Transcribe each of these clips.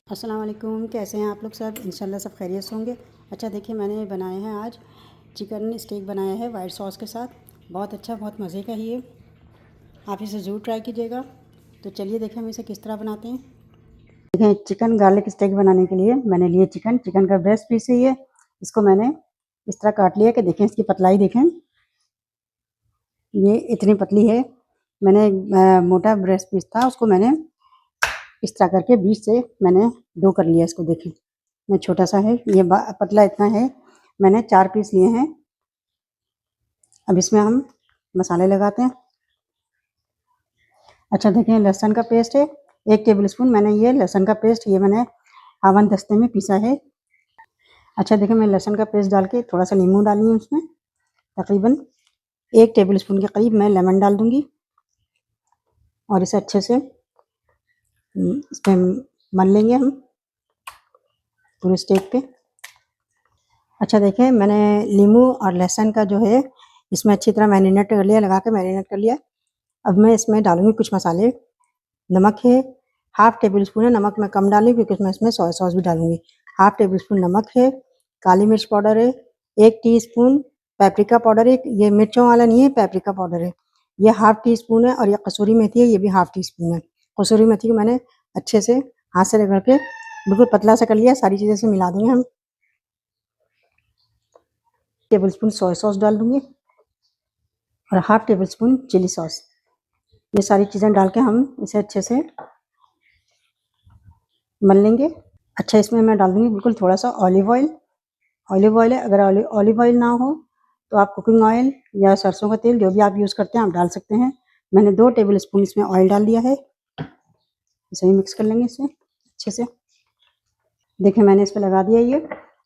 अस्सलाम वालेकुम। कैसे हैं आप लोग सब? इंशाल्लाह सब खैरियत से होंगे। अच्छा देखिए, मैंने बनाए हैं आज चिकन स्टेक बनाया है वाइट सॉस के साथ। बहुत अच्छा, बहुत मज़े का ही है। आप इसे ज़रूर ट्राई कीजिएगा। तो चलिए देखें हम इसे किस तरह बनाते हैं। देखें, चिकन गार्लिक स्टेक बनाने के लिए मैंने लिए चिकन का ब्रेस्ट पीस है ये। इसको मैंने इस तरह काट लिया कि देखें इसकी पतलाई देखें, ये इतनी पतली है। मैंने मोटा ब्रेस्ट पीस था, उसको मैंने इस तरह करके बीच से मैंने दो कर लिया। इसको देखें, मैं छोटा सा है, ये पतला इतना है। मैंने 4 पीस लिए हैं। अब इसमें हम मसाले लगाते हैं। अच्छा देखें, लहसुन का पेस्ट है 1 टेबल स्पून। मैंने ये लहसुन का पेस्ट ये मैंने हावन दस्ते में पीसा है। अच्छा देखें, मैं लहसुन का पेस्ट डाल के थोड़ा सा नींबू डाली हूँ उसमें। तकरीबन 1 टेबल स्पून के करीब मैं लेमन डाल दूँगी और इसे अच्छे से इसमें मल लेंगे हम पूरे स्टेक पे। अच्छा देखें, मैंने नींबू और लहसुन का जो है इसमें अच्छी तरह मैरिनेट कर लिया, लगा के मैरिनेट कर लिया। अब मैं इसमें डालूँगी कुछ मसाले। नमक है 1/2 टेबल स्पून है। नमक मैं कम डाली क्योंकि मैं इसमें सोया सॉस भी डालूँगी। 1/2 टेबल स्पून नमक है। काली मिर्च पाउडर है 1 टीस्पून। पेपरिका पाउडर है, ये मिर्चों वाला नहीं है, पेपरिका पाउडर है। ये 1/2 टीस्पून है। और ये कसूरी मेथी है, ये भी 1/2 टीस्पून है। कसूरी मेथी को मैंने अच्छे से हाथ से रगड़ के बिल्कुल पतला सा कर लिया। सारी चीज़ें से मिला देंगे हम। टेबल स्पून सोया सॉस डाल दूँगी और 1/2 टेबल स्पून चिली सॉस। ये सारी चीज़ें डाल के हम इसे अच्छे से मल लेंगे। अच्छा, इसमें मैं डाल दूँगी बिल्कुल थोड़ा सा ऑलिव ऑयल। ऑलिव ऑयल है, अगर ऑलिव ऑयल ना हो तो आप कुकिंग ऑयल या सरसों का तेल जो भी आप यूज़ करते हैं आप डाल सकते हैं। मैंने 2 टेबल स्पून इसमें ऑयल डाल दिया है। इसे भी मिक्स कर लेंगे इसे अच्छे से। देखिए, मैंने इस पे लगा दिया ये।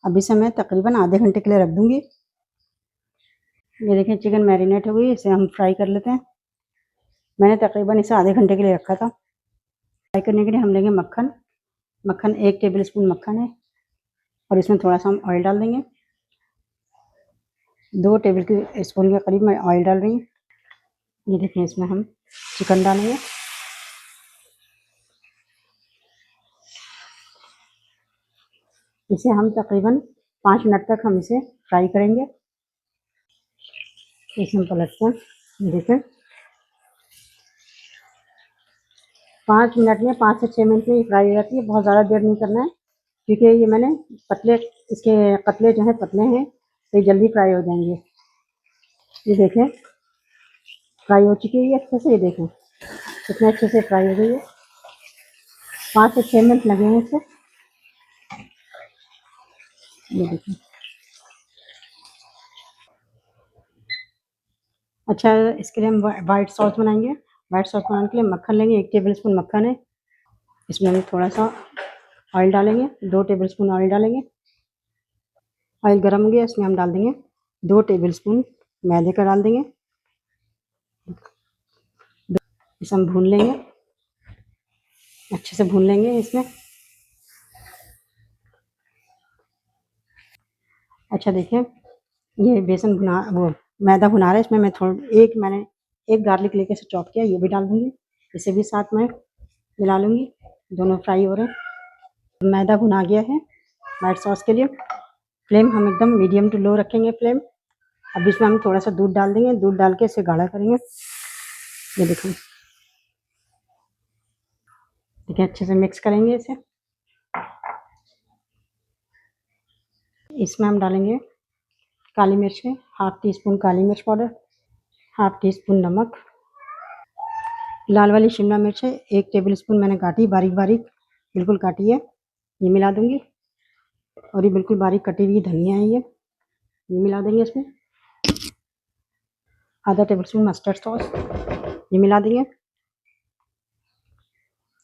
अब इसे मैं तकरीबन आधे घंटे के लिए रख दूँगी। ये देखें, चिकन मैरिनेट हो गई, इसे हम फ्राई कर लेते हैं। मैंने तकरीबन इसे आधे घंटे के लिए रखा था। फ्राई करने के लिए हम लेंगे मक्खन। मक्खन 1 टेबल स्पून मक्खन है और इसमें थोड़ा सा हम ऑयल डाल देंगे। 2 टेबल स्पून के करीब मैं ऑयल डाल रही हूँ। ये देखिए, इसमें हम चिकन डालेंगे। इसे हम तकरीबन 5 मिनट तक हम इसे फ्राई करेंगे। इसे हम पलटते हैं। देखिए, 5 मिनट में 5 से 6 मिनट में ये फ्राई हो जाती है। बहुत ज़्यादा देर नहीं करना है क्योंकि ये मैंने पतले, इसके कतले जो हैं पतले हैं तो ये जल्दी फ्राई हो जाएंगे। ये देखें, फ्राई हो चुकी है ये अच्छे से। ये देखें कितने अच्छे से फ्राई हो गई है। 5 से 6 मिनट लगे हैं इसे। ये देखें। अच्छा, इसके लिए हम वाइट सॉस बनाएंगे। वाइट सॉस बनाने के लिए मक्खन लेंगे, 1 टेबल स्पून मक्खन है। इसमें हम थोड़ा सा ऑयल डालेंगे, 2 टेबल स्पून ऑयल डालेंगे। ऑयल गर्म हो गया, इसमें हम डाल देंगे 2 टेबल स्पून मैदे का डाल देंगे। इसे हम भून लेंगे, अच्छे से भून लेंगे इसमें। अच्छा देखिए, ये बेसन भुना वो मैदा भुना रहा है। इसमें मैं मैंने एक गार्लिक लेके इसे चॉप किया, ये भी डाल दूँगी। इसे भी साथ में मिला लूँगी, दोनों फ्राई हो रहे हैं। मैदा भुना गया है वाइट सॉस के लिए। फ्लेम हम एकदम मीडियम टू लो रखेंगे फ्लेम। अब इसमें हम थोड़ा सा दूध डाल देंगे, दूध डाल के इसे गाढ़ा करेंगे। ये देखिए, देखिए अच्छे से मिक्स करेंगे इसे। इसमें हम डालेंगे काली मिर्च है 1/2 टीस्पून काली मिर्च पाउडर, 1/2 टीस्पून नमक। लाल वाली शिमला मिर्च है 1 टेबल स्पून मैंने काटी, बारीक बारीक बिल्कुल काटी है, ये मिला दूंगी। और ये बिल्कुल बारीक कटी हुई धनिया है, ये मिला देंगे इसमें। आधा टेबल स्पून मस्टर्ड सॉस, ये मिला देंगे।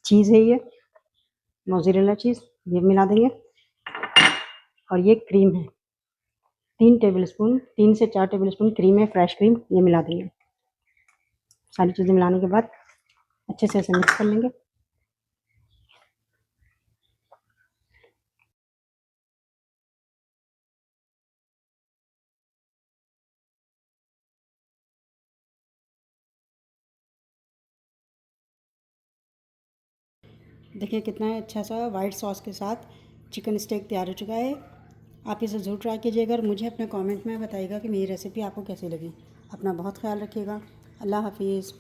चीज़ है ये मोज़रेला चीज़, ये मिला देंगे। और ये क्रीम है 3 से 4 टेबल स्पून क्रीम है, फ्रेश क्रीम, ये मिला देंगे। सारी चीज़ें मिलाने के बाद अच्छे से इसे मिक्स कर लेंगे। देखिए कितना अच्छा सा वाइट सॉस के साथ चिकन स्टेक तैयार हो चुका है। आप इसे ज़रूर ट्राई कीजिएगा और मुझे अपने कमेंट में बताइएगा कि मेरी रेसिपी आपको कैसी लगी। अपना बहुत ख्याल रखिएगा। अल्लाह हाफिज़।